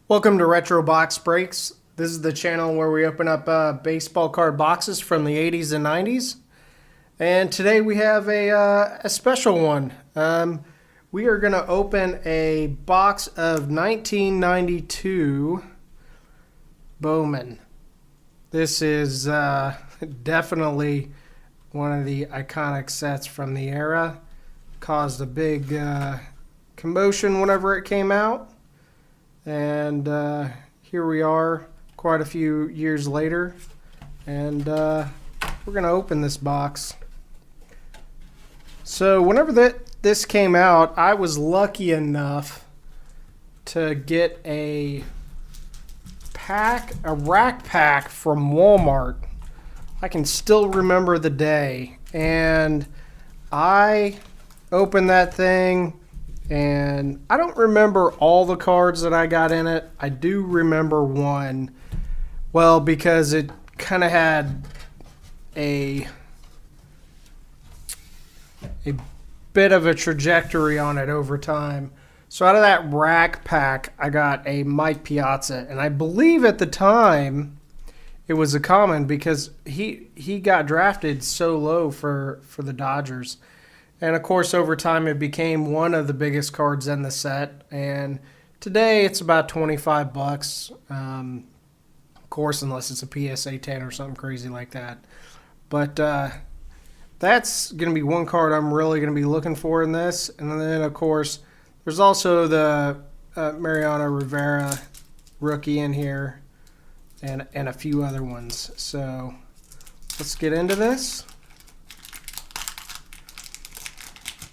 Welcome to RetroBoxBreaks. This is the channel where we open up baseball card boxes from the 80s and 90s. And today we have a special one. We are going to open a box of 1992 Bowman. This is definitely one of the iconic sets from the era. Caused a big commotion whenever it came out. And here we are quite a few years later, and we're going to open this box. So whenever this came out, I was lucky enough to get a rack pack from Walmart. I can still remember the day, and I opened that thing. And I don't remember all the cards that I got in it. I do remember one. Well, because it kind of had a bit of a trajectory on it over time. So out of that rack pack, I got a Mike Piazza. And I believe at the time it was a common because he got drafted so low for the Dodgers. And of course, over time, it became one of the biggest cards in the set. And today, it's about $25. Of course, unless it's a PSA 10 or something crazy like that. But that's going to be one card I'm really going to be looking for in this. And then, of course, there's also the Mariano Rivera rookie in here, and a few other ones. So let's get into this.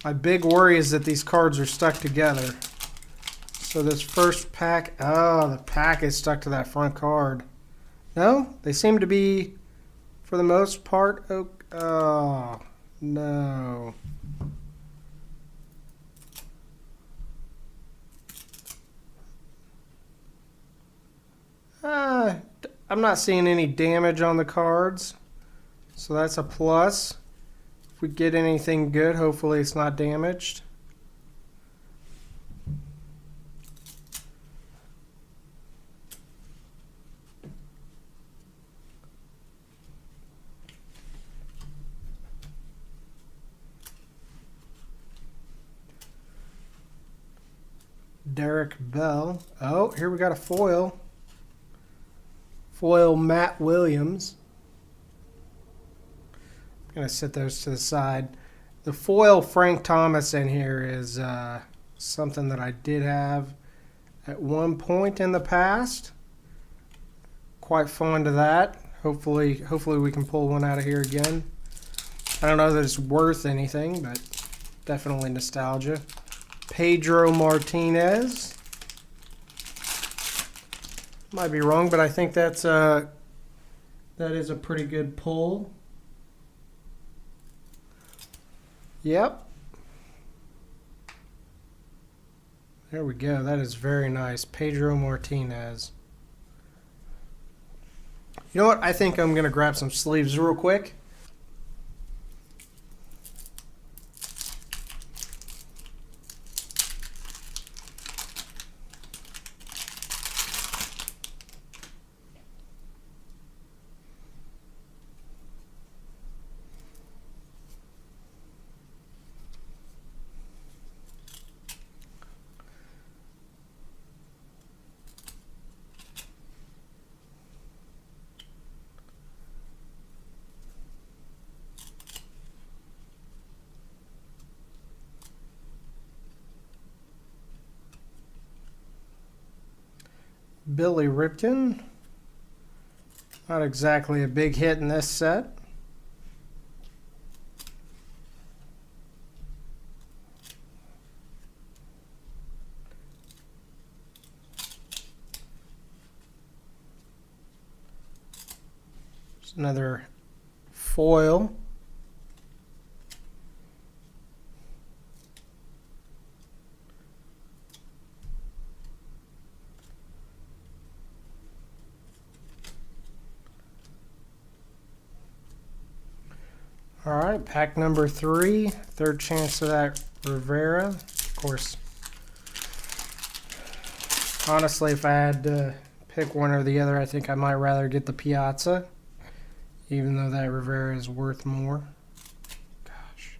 My big worry is that these cards are stuck together. So this first pack, oh, the pack is stuck to that front card. No, they seem to be, for the most part, oh, no. I'm not seeing any damage on the cards, so that's a plus. If we get anything good, hopefully it's not damaged. Derek Bell. Oh, here we got a foil. Foil Matt Williams. Going to set those to the side. The foil Frank Thomas in here is something that I did have at one point in the past. Quite fond of that. Hopefully we can pull one out of here again. I don't know that it's worth anything, but definitely nostalgia. Pedro Martinez. Might be wrong, but I think that is a pretty good pull. Yep. There we go. That is very nice. Pedro Martinez. You know what? I think I'm going to grab some sleeves real quick. Billy Ripton. Not exactly a big hit in this set. There's another foil. All right, pack number 3, third chance of that Rivera. Of course, Honestly, if I had to pick one or the other, I think I might rather get the Piazza, even though that Rivera is worth more. Gosh.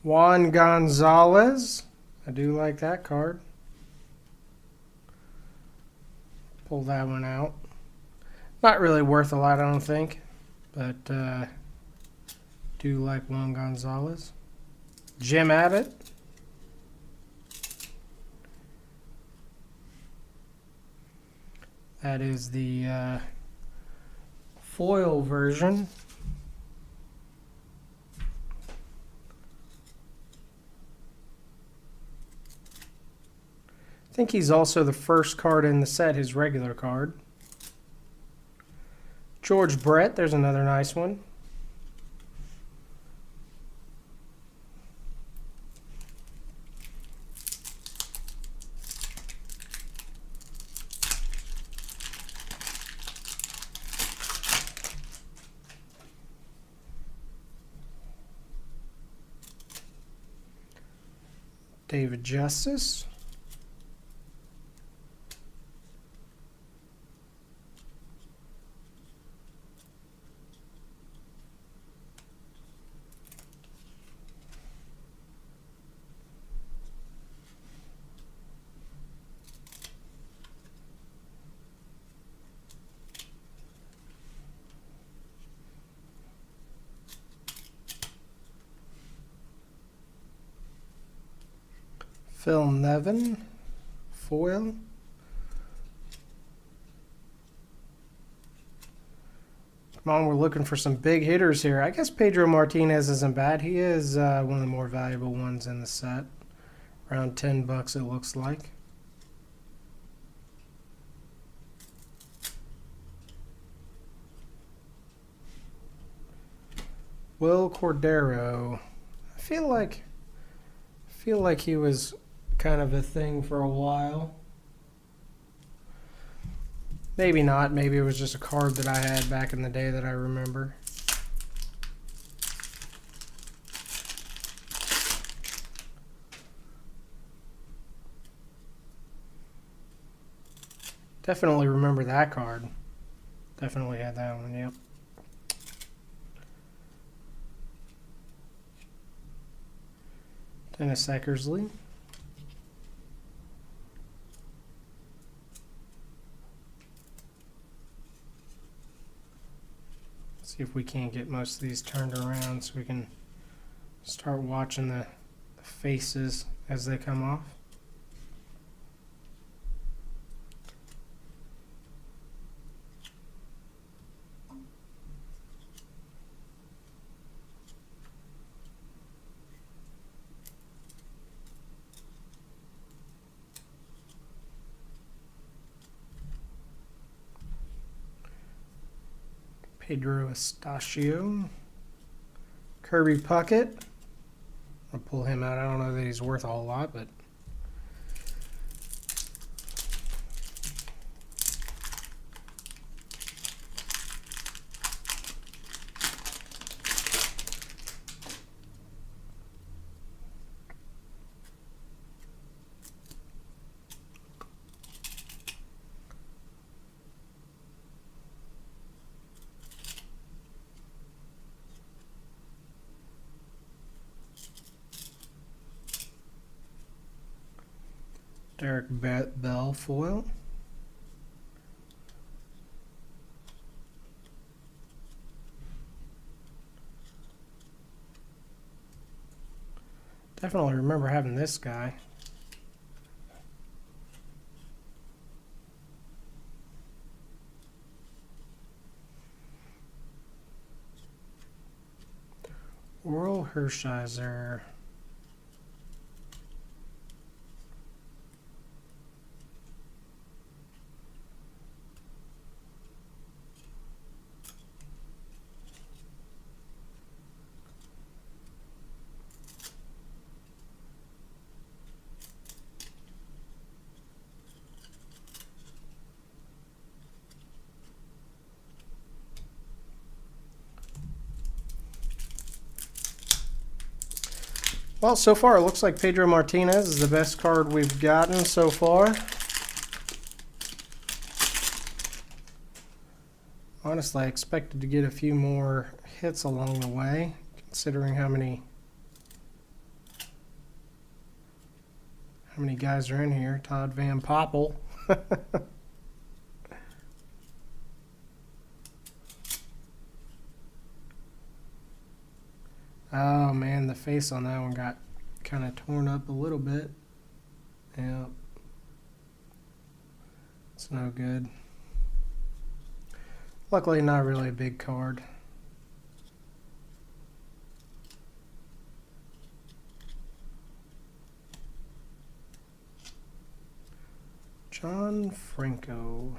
Juan Gonzalez. I do like that card. Pull that one out. Not really worth a lot, I don't think, but do like Juan Gonzalez. Jim Abbott. That is the foil version. I think he's also the first card in the set, his regular card. George Brett, there's another nice one. David Justice. Phil Nevin, foil. Come on, we're looking for some big hitters here. I guess Pedro Martinez isn't bad. He is one of the more valuable ones in the set. Around $10 it looks like. Will Cordero. I feel like he was kind of a thing for a while. Maybe not. Maybe it was just a card that I had back in the day that I remember. Definitely remember that card. Definitely had that one, yep. Dennis Eckersley. See if we can't get most of these turned around so we can start watching the faces as they come off. Pedro Estacio. Kirby Puckett. I'll pull him out. I don't know that he's worth a whole lot, but Derek Bell foil. Definitely remember having this guy. Oral Hershiser. Well, so far it looks like Pedro Martinez is the best card we've gotten so far. Honestly, I expected to get a few more hits along the way, considering how many guys are in here. Todd Van Poppel. Oh man, the face on that one got kind of torn up a little bit. Yeah. It's no good. Luckily, not really a big card. John Franco.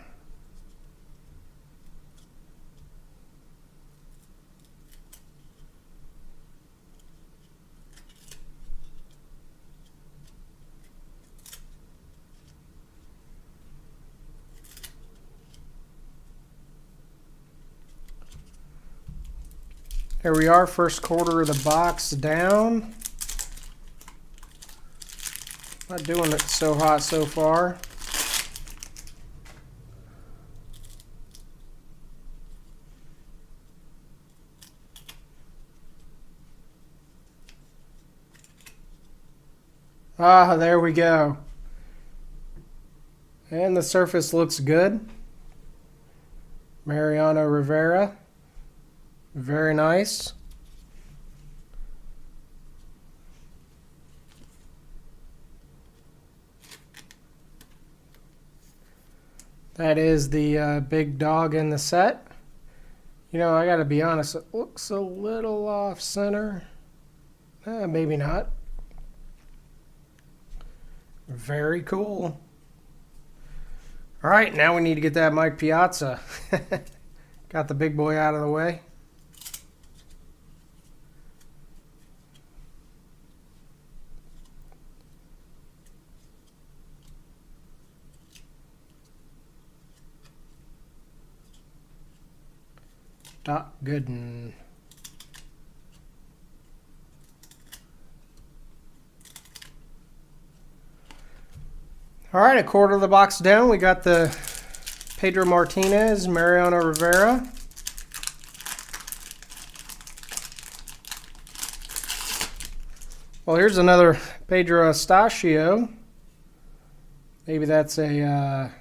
Here we are, first quarter of the box down. Not doing it so hot so far. Ah, there we go. And the surface looks good. Mariano Rivera. Very nice. That is the big dog in the set. You know, I gotta be honest, it looks a little off center. Maybe not. Very cool. All right, now we need to get that Mike Piazza. Got the big boy out of the way. Doc Gooden. All right, a quarter of the box down. We got the Pedro Martinez, Mariano Rivera. Well, here's another Pedro Estachio. Maybe that's a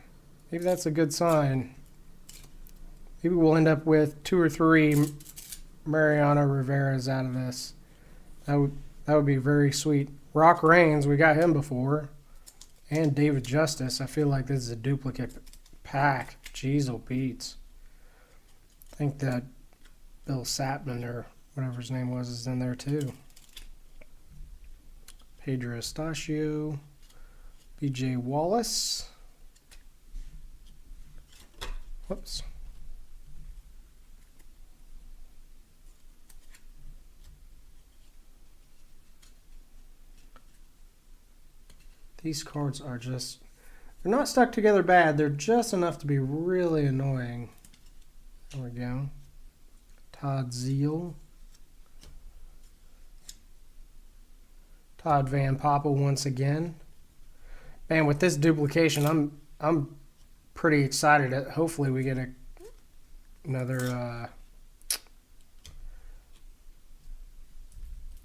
good sign. Maybe we'll end up with 2 or 3 Mariano Riveras out of this. That would be very sweet. Rock Reigns, we got him before. And David Justice. I feel like this is a duplicate pack. Jeez, oh Pete's. I think that Bill Sapman or whatever his name was is in there too. Pedro Estachio. BJ Wallace. Whoops. These cards are just, they're not stuck together bad. They're just enough to be really annoying. There we go. Todd Zeal. Todd Van Poppel once again. Man, with this duplication, I'm pretty excited. Hopefully we get another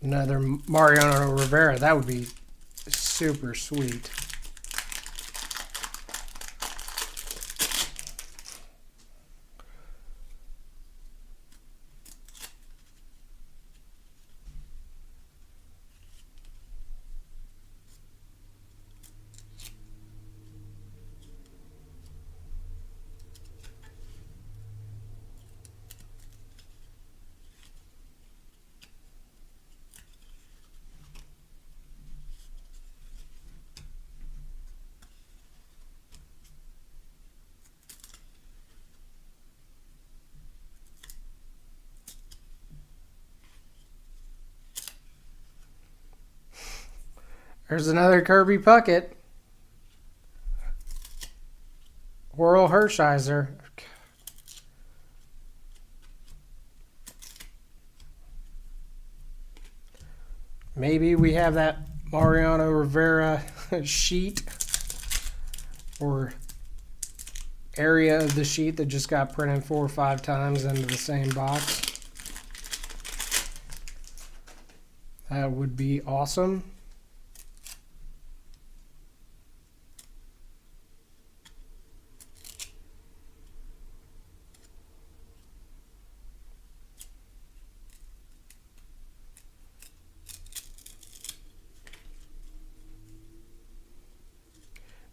Mariano Rivera. That would be super sweet. There's another Kirby Puckett. Worrell Hershiser. Maybe we have that Mariano Rivera sheet or area of the sheet that just got printed 4 or 5 times into the same box. That would be awesome.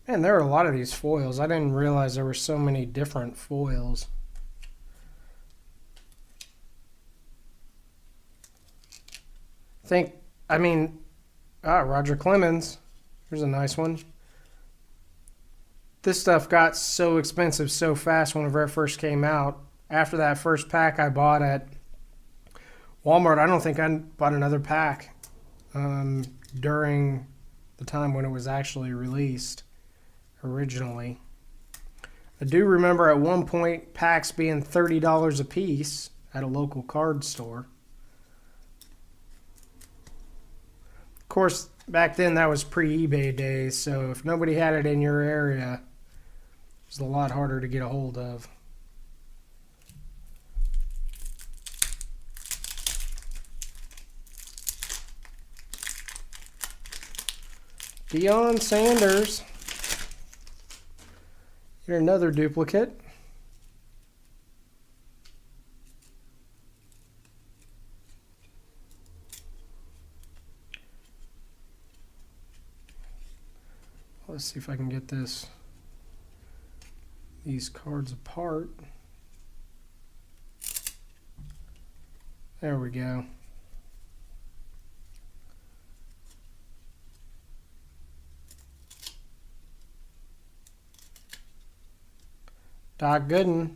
Man, there are a lot of these foils. I didn't realize there were so many different foils. Roger Clemens. Here's a nice one. This stuff got so expensive so fast whenever it first came out. After that first pack I bought at Walmart, I don't think I bought another pack during the time when it was actually released originally. I do remember at one point packs being $30 a piece at a local card store. Of course, back then that was pre-eBay days, so if nobody had it in your area, it was a lot harder to get a hold of. Deion Sanders. Here another duplicate. Let's see if I can get these cards apart. There we go. Doc Gooden.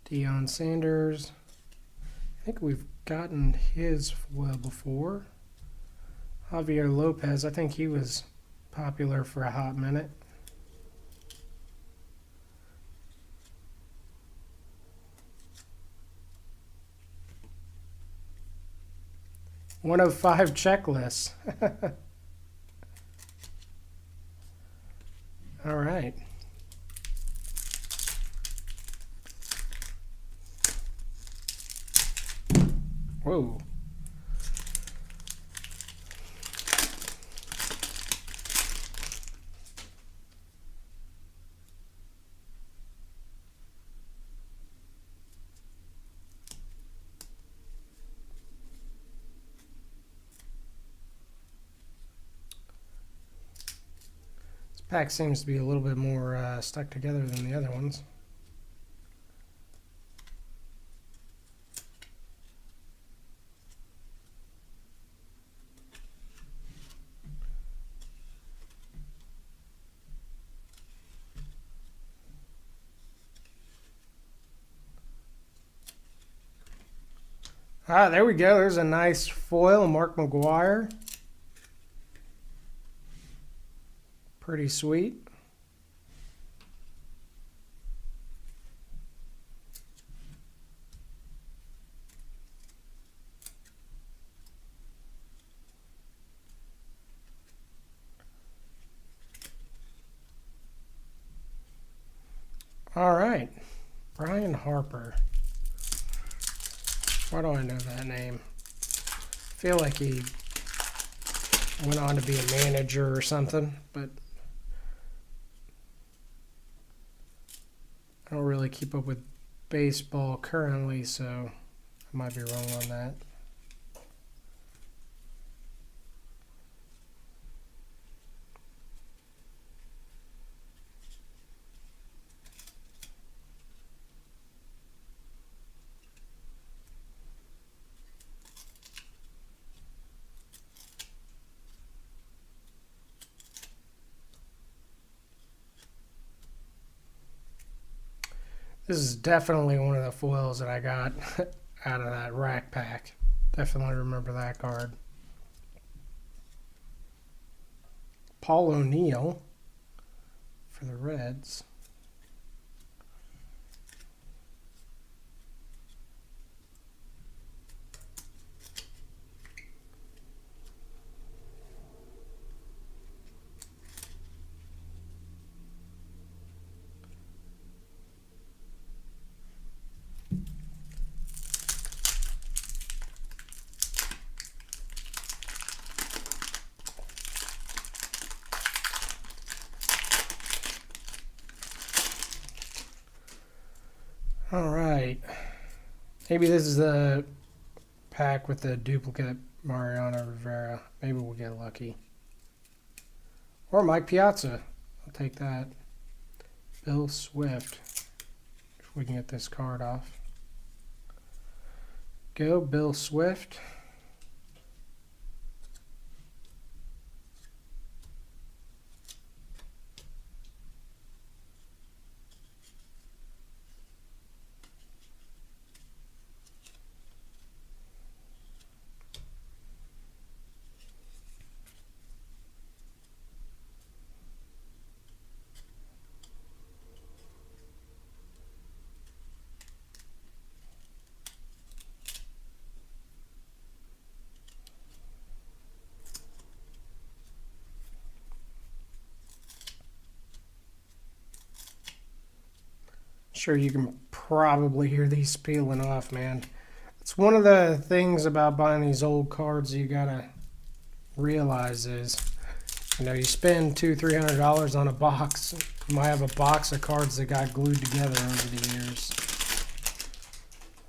Deion Sanders. I think we've gotten his foil before. Javier Lopez. I think he was popular for a hot minute. One of 5 checklists. All right. Whoa. Pack seems to be a little bit more stuck together than the other ones. Ah, there we go. There's a nice foil, Mark McGuire. Pretty sweet. All right, Brian Harper. Why do I know that name? I feel like he went on to be a manager or something, but I don't really keep up with baseball currently, so I might be wrong on that. This is definitely one of the foils that I got out of that rack pack. Definitely remember that card. Paul O'Neill for the Reds. All right. Maybe this is the pack with the duplicate Mariano Rivera. Maybe we'll get lucky. Or Mike Piazza. I'll take that. Bill Swift. If we can get this card off. Go, Bill Swift. Sure, you can probably hear these peeling off, man. It's one of the things about buying these old cards you gotta realize is, you know, you spend $200-300 on a box. You might have a box of cards that got glued together over the years.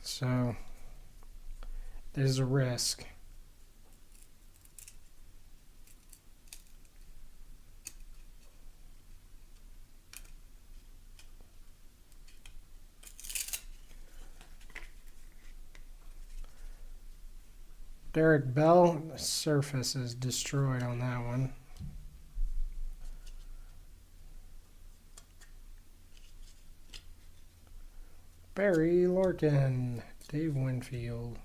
So there's a risk. Derek Bell, the surface is destroyed on that one. Barry Larkin, Dave Winfield.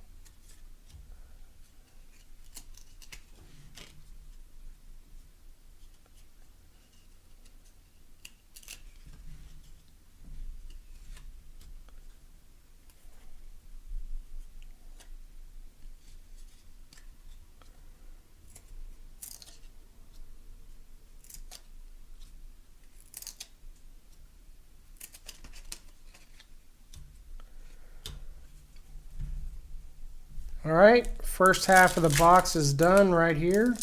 All right, first half of the box is done right here.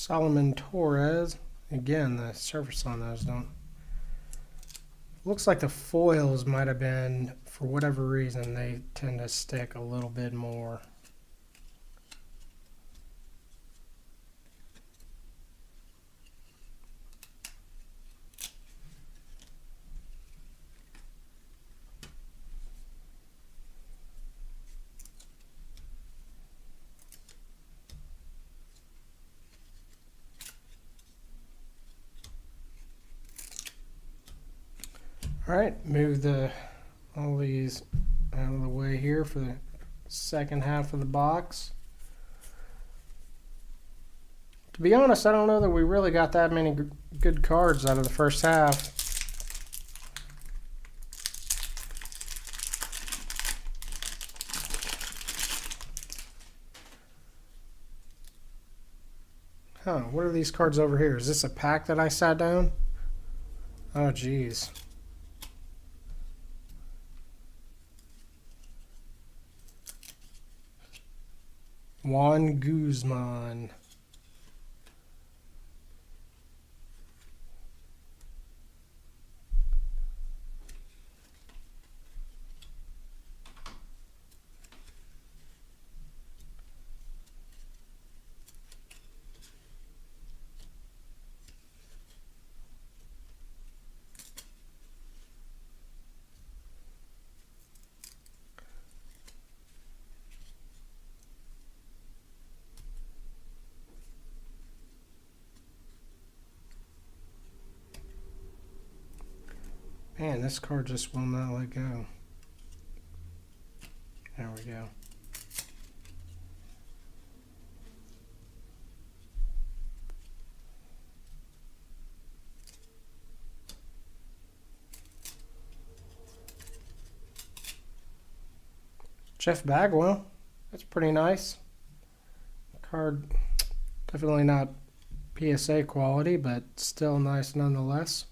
Solomon Torres. Again, the surface on those don't. Looks like the foils might have been, for whatever reason, they tend to stick a little bit more. All right, move all these out of the way here for the second half of the box. To be honest, I don't know that we really got that many good cards out of the first half. Huh, what are these cards over here? Is this a pack that I sat down? Oh, geez. Juan Guzman. Man, this card just will not let go. There we go. Jeff Bagwell. That's pretty nice. Card, definitely not PSA quality, but still nice nonetheless.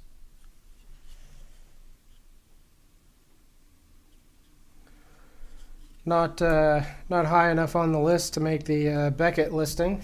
Not high enough on the list to make the Beckett listing.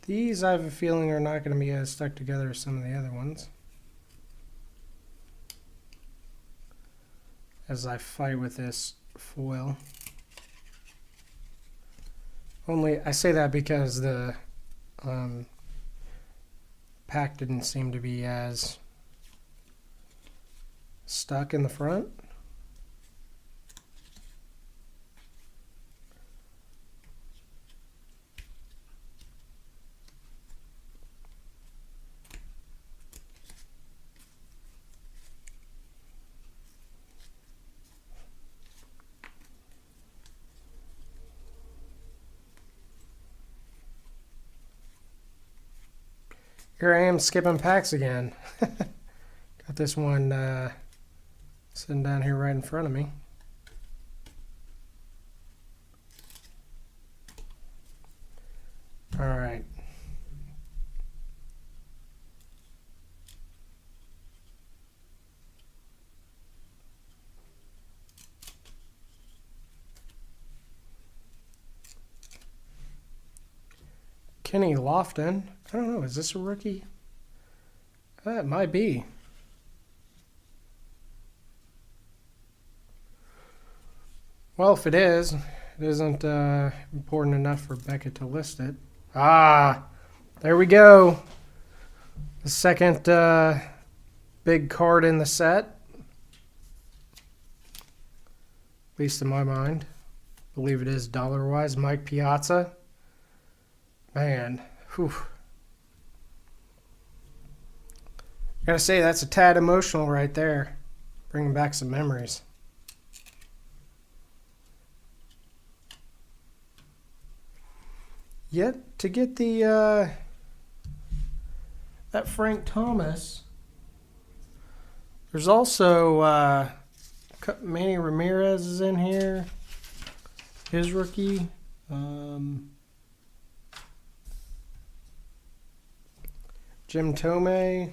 These, I have a feeling, are not going to be as stuck together as some of the other ones. As I fight with this foil. Only, I say that because the pack didn't seem to be as stuck in the front. Here I am skipping packs again. Got this one sitting down here right in front of me. All right. Kenny Lofton. I don't know, is this a rookie? It might be. Well, if it is, it isn't important enough for Beckett to list it. Ah, there we go. The second big card in the set. At least in my mind. I believe it is dollar-wise. Mike Piazza. Man, whew. Gotta say, that's a tad emotional right there. Bringing back some memories. Yet to get the that Frank Thomas. There's also Manny Ramirez is in here. His rookie. Jim Tomei.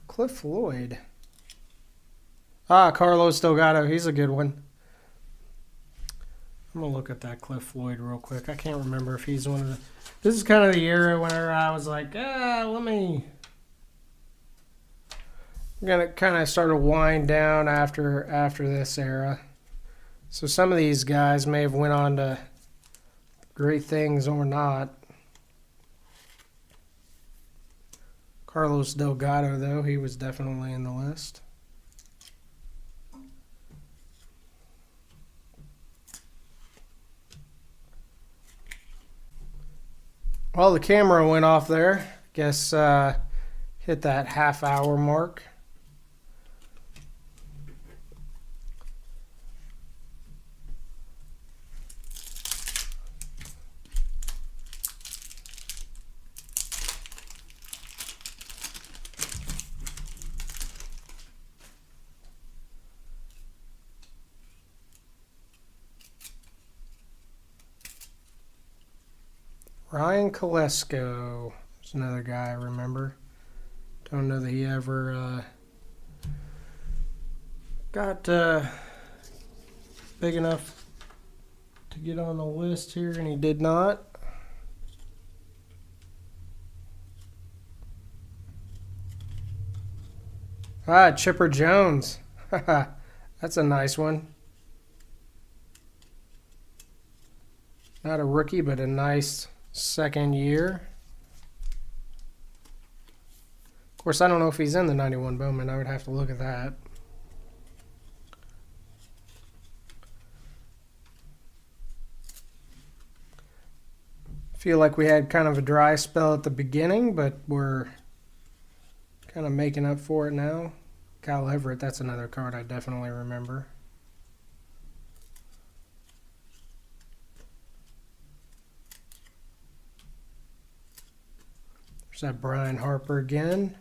Cliff Floyd. Carlos Delgado. He's a good one. I'm going to look at that Cliff Floyd real quick. I can't remember if he's one of the... This is kind of the era whenever I was like, let me... I'm going to kind of start to wind down after this era. So some of these guys may have went on to great things or not. Carlos Delgado, though, he was definitely in the list. Well, the camera went off there. Guess hit that half-hour mark. Ryan Kolesko. There's another guy I remember. Don't know that he ever got big enough to get on the list here, and he did not. Chipper Jones. That's a nice one. Not a rookie, but a nice second year. Of course, I don't know if he's in the 91 Bowman. I would have to look at that. Feel like we had kind of a dry spell at the beginning, but we're kind of making up for it now. Kyle Everett, that's another card I definitely remember. There's that Brian Harper again.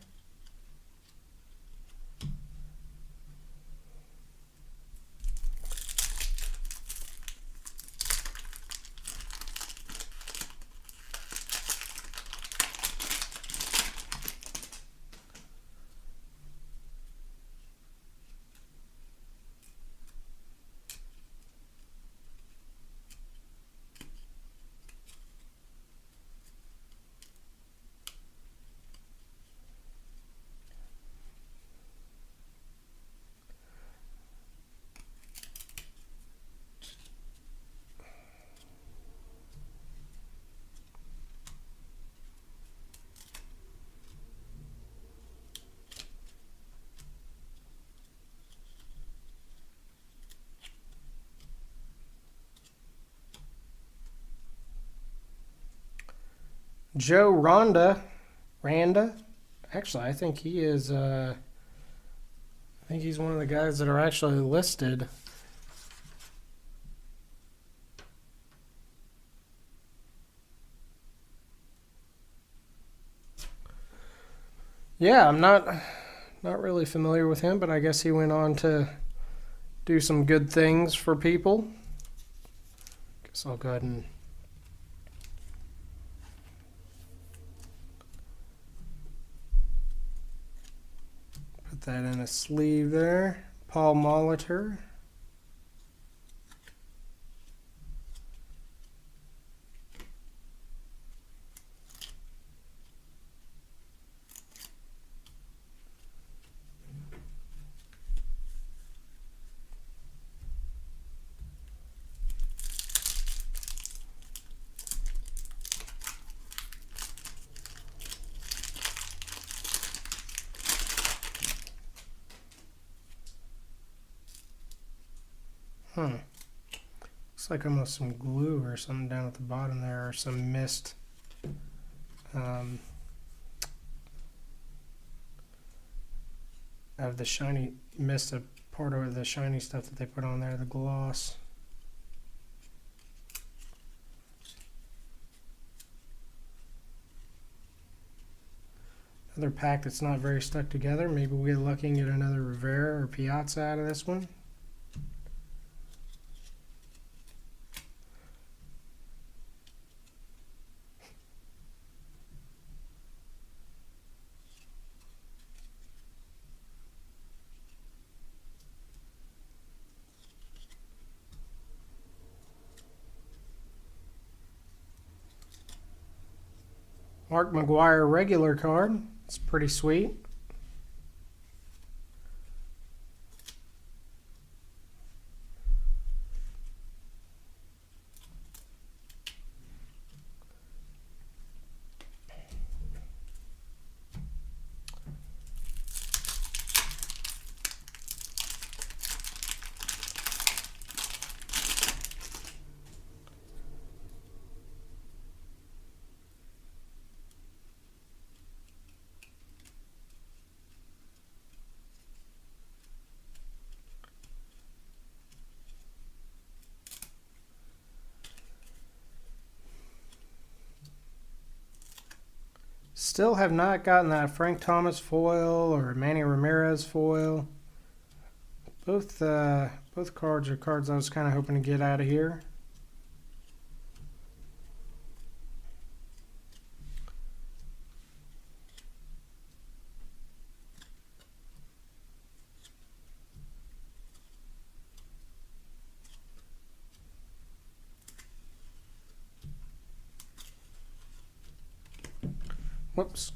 Joe Randa. Actually, I think he is. I think he's one of the guys that are actually listed. Yeah, I'm not really familiar with him, but I guess he went on to do some good things for people. Guess I'll go ahead and put that in a sleeve there. Paul Molitor. Looks like almost some glue or something down at the bottom there, or some mist. Of the shiny mist, a part of the shiny stuff that they put on there, the gloss. Another pack that's not very stuck together. Maybe we'll get lucky and get another Rivera or Piazza out of this one. Mark McGwire regular card. It's pretty sweet. Still have not gotten that Frank Thomas foil or Manny Ramirez foil. Both cards are cards I was kind of hoping to get out of here. Whoops.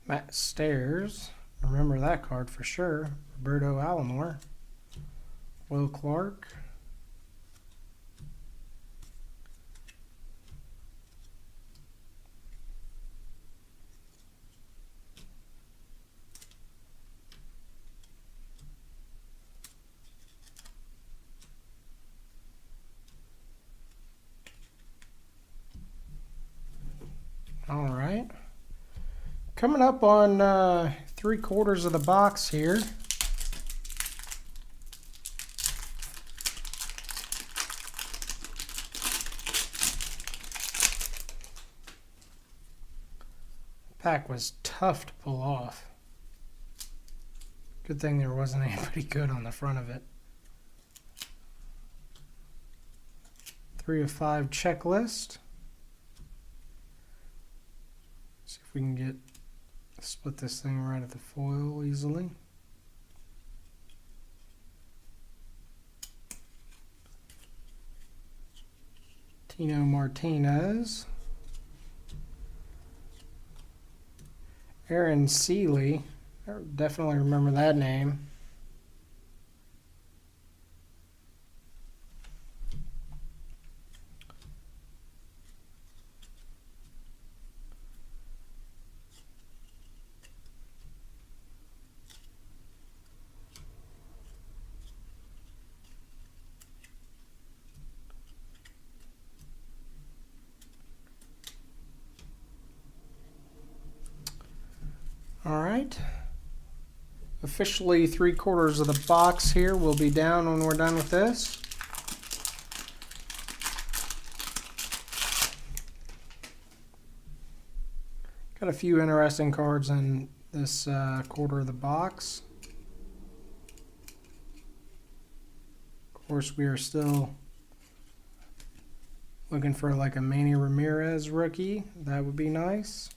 Matt Stairs. Remember that card for sure. Roberto Alomar. Will Clark. All right. Coming up on 3/4 of the box here. Pack was tough to pull off. Good thing there wasn't anybody good on the front of it. 3 of 5 checklist. See if we can split this thing right at the foil easily. Tino Martinez. Aaron Seeley. I definitely remember that name. All right. Officially 3/4 of the box here will be down when we're done with this. Got a few interesting cards in this quarter of the box. Of course, we are still looking for like a Manny Ramirez rookie. That would be nice.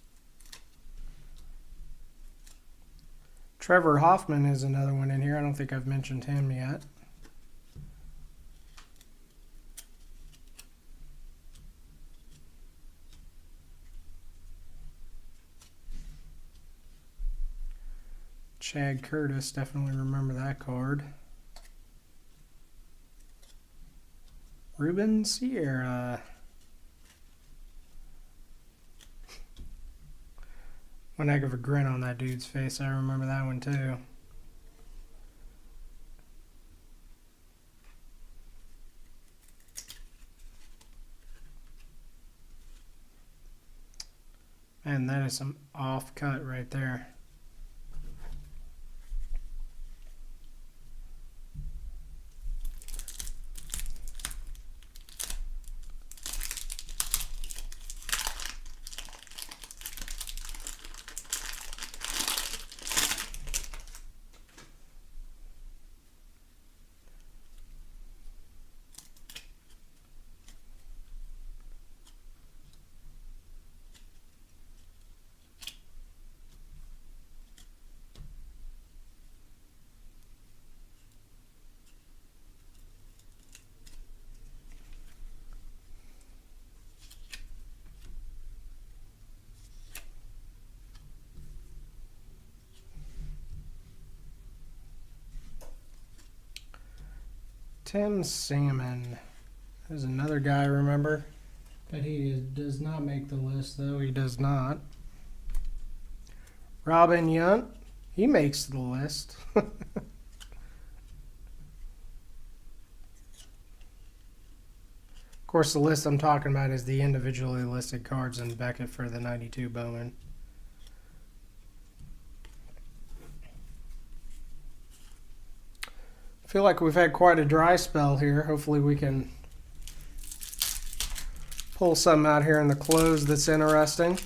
Trevor Hoffman is another one in here. I don't think I've mentioned him yet. Chad Curtis, definitely remember that card. Ruben Sierra. One heck of a grin on that dude's face. I remember that one too. Man, that is some off cut right there. Tim Salmon. There's another guy, remember? But he does not make the list, though. He does not. Robin Yount. He makes the list. Of course, the list I'm talking about is the individually listed cards in Beckett for the 92 Bowman. I feel like we've had quite a dry spell here. Hopefully we can pull something out here in the close that's interesting.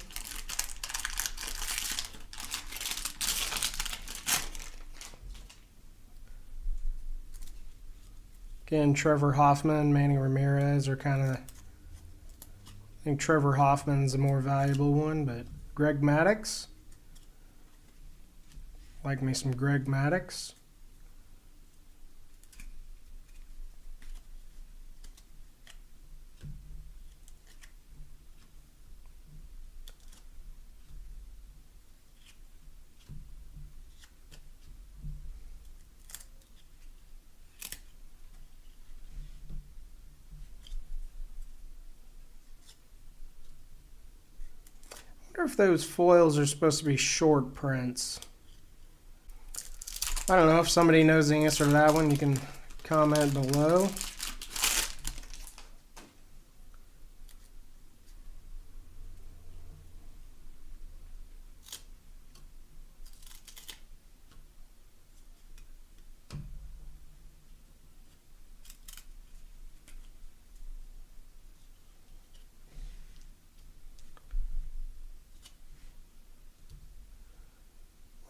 Again, Trevor Hoffman, Manny Ramirez are kind of, I think Trevor Hoffman's a more valuable one, but Greg Maddux. Like me some Greg Maddux. wonder if those foils are supposed to be short prints. I don't know. If somebody knows the answer to that one, you can comment below.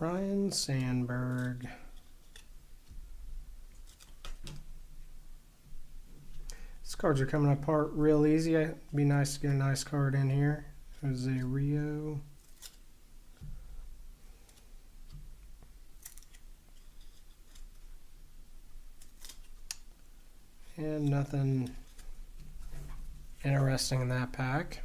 Ryan Sandberg. These cards are coming apart real easy. It'd be nice to get a nice card in here. Jose Rio. And nothing interesting in that pack.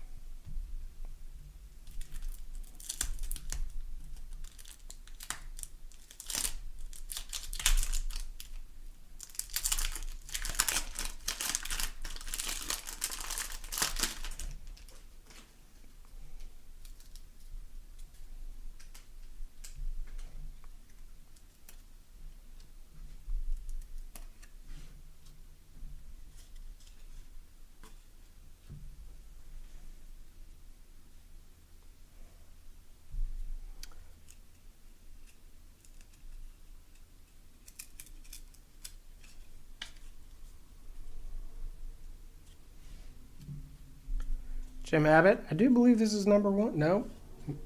Jim Abbott. I do believe this is number 1. No,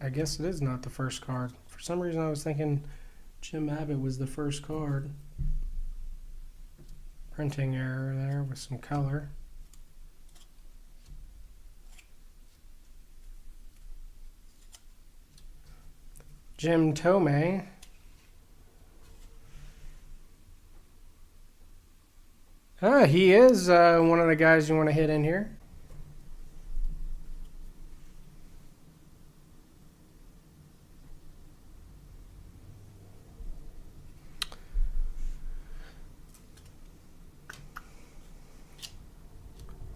I guess it is not the first card. For some reason I was thinking Jim Abbott was the first card. Printing error there with some color. Jim Thome. He is one of the guys you want to hit in here.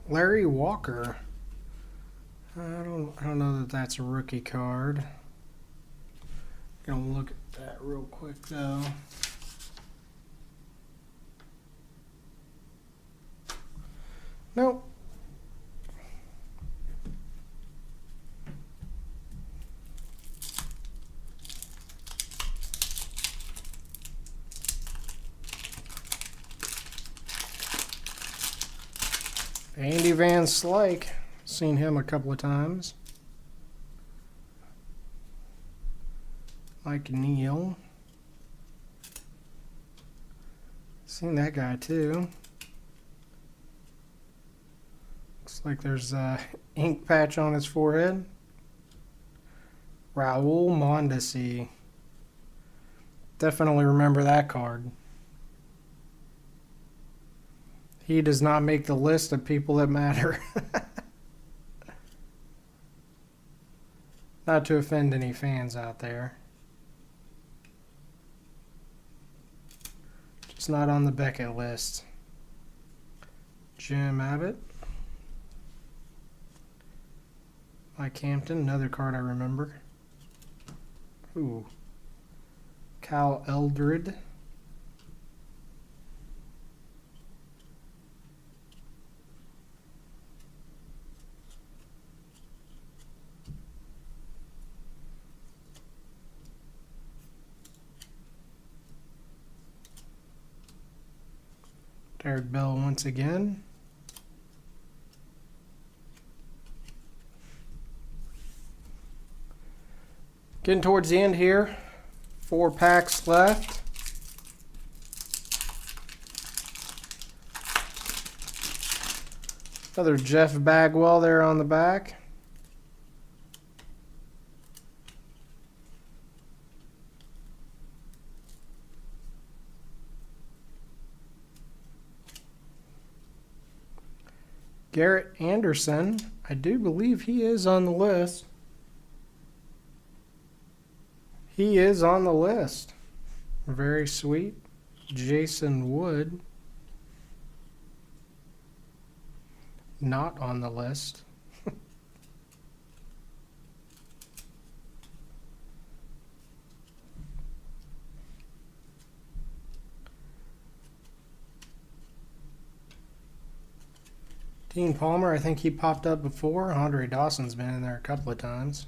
Larry Walker. I don't know that that's a rookie card. Gonna look at that real quick though. Nope. Andy Van Slyke, seen him a couple of times. Mike Neal, seen that guy too. Looks like there's a ink patch on his forehead. Raul Mondesi, definitely remember that card. He does not make the list of people that matter. Not to offend any fans out there. Just not on the Beckett list. Jim Abbott. Mike Hampton, another card I remember. Ooh. Cal Eldred. Derek Bell once again. Getting towards the end here. 4 packs left. Another Jeff Bagwell there on the back. Garrett Anderson, I do believe he is on the list. He is on the list. Very sweet. Jason Wood, not on the list. Keen Palmer, I think he popped up before. Andre Dawson's been in there a couple of times.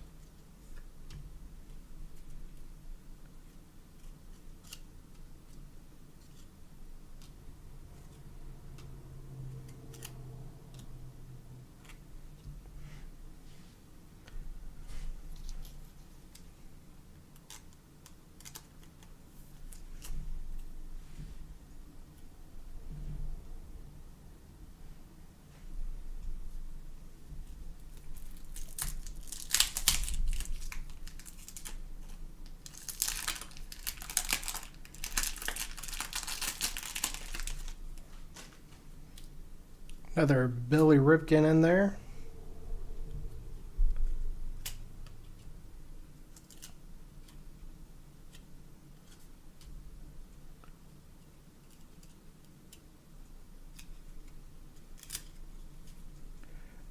Another Billy Ripken in there.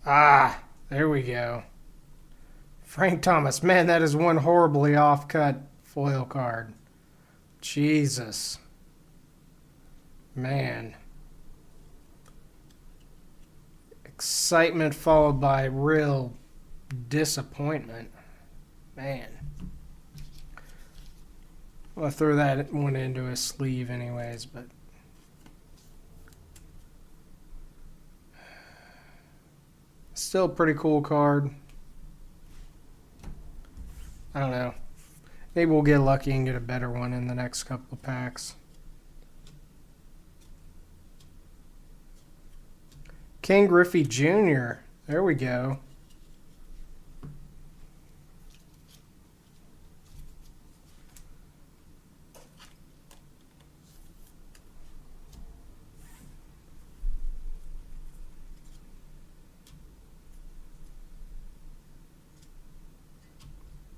Ah, there we go. Frank Thomas. Man, that is one horribly off-cut foil card. Jesus. Man. Excitement followed by real disappointment. Man. I'll throw that one into a sleeve anyways, but still a pretty cool card. I don't know. Maybe we'll get lucky and get a better one in the next couple of packs. Ken Griffey Jr. There we go.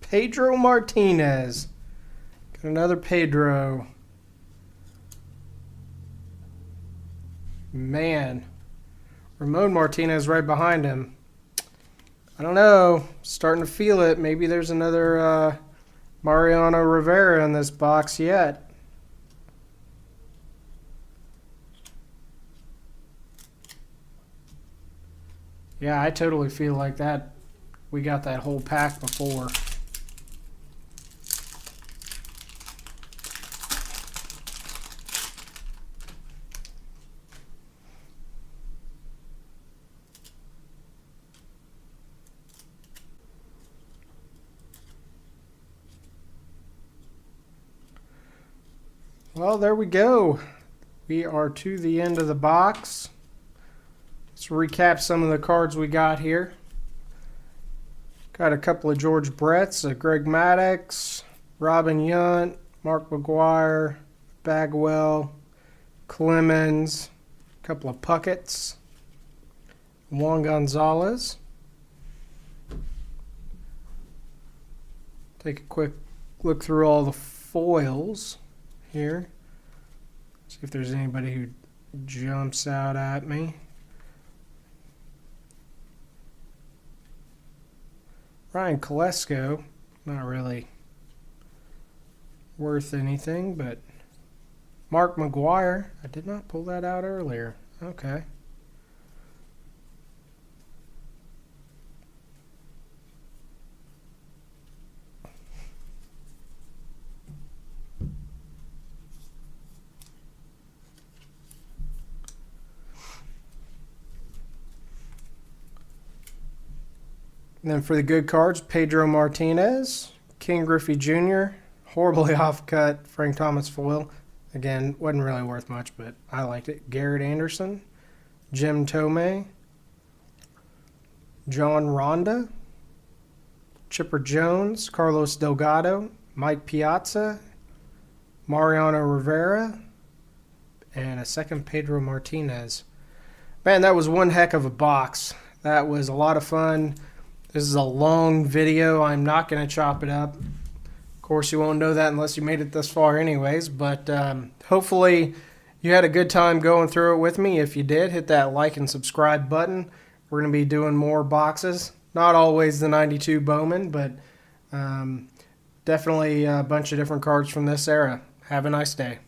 Pedro Martinez. Got another Pedro. Man. Ramon Martinez right behind him. I don't know. Starting to feel it. Maybe there's another Mariano Rivera in this box yet. Yeah, I totally feel like that. We got that whole pack before. Well, there we go. We are to the end of the box. Let's recap some of the cards we got here. Got a couple of George Bretts, a Greg Maddux, Robin Yount, Mark McGwire, Bagwell, Clemens, a couple of Puckett's, Juan Gonzalez. Take a quick look through all the foils here. See if there's anybody who jumps out at me. Ryan Kolesko, not really worth anything, but Mark McGwire, I did not pull that out earlier. Okay. And then for the good cards, Pedro Martinez, King Griffey Jr., horribly off-cut Frank Thomas foil. Again, wasn't really worth much, but I liked it. Garrett Anderson, Jim Tomei, John Ronda, Chipper Jones, Carlos Delgado, Mike Piazza, Mariano Rivera, and a second Pedro Martinez. Man, that was one heck of a box. That was a lot of fun. This is a long video. I'm not going to chop it up. Of course, you won't know that unless you made it this far anyways, but hopefully you had a good time going through it with me. If you did, hit that like and subscribe button. We're going to be doing more boxes. Not always the 92 Bowman, but definitely a bunch of different cards from this era. Have a nice day.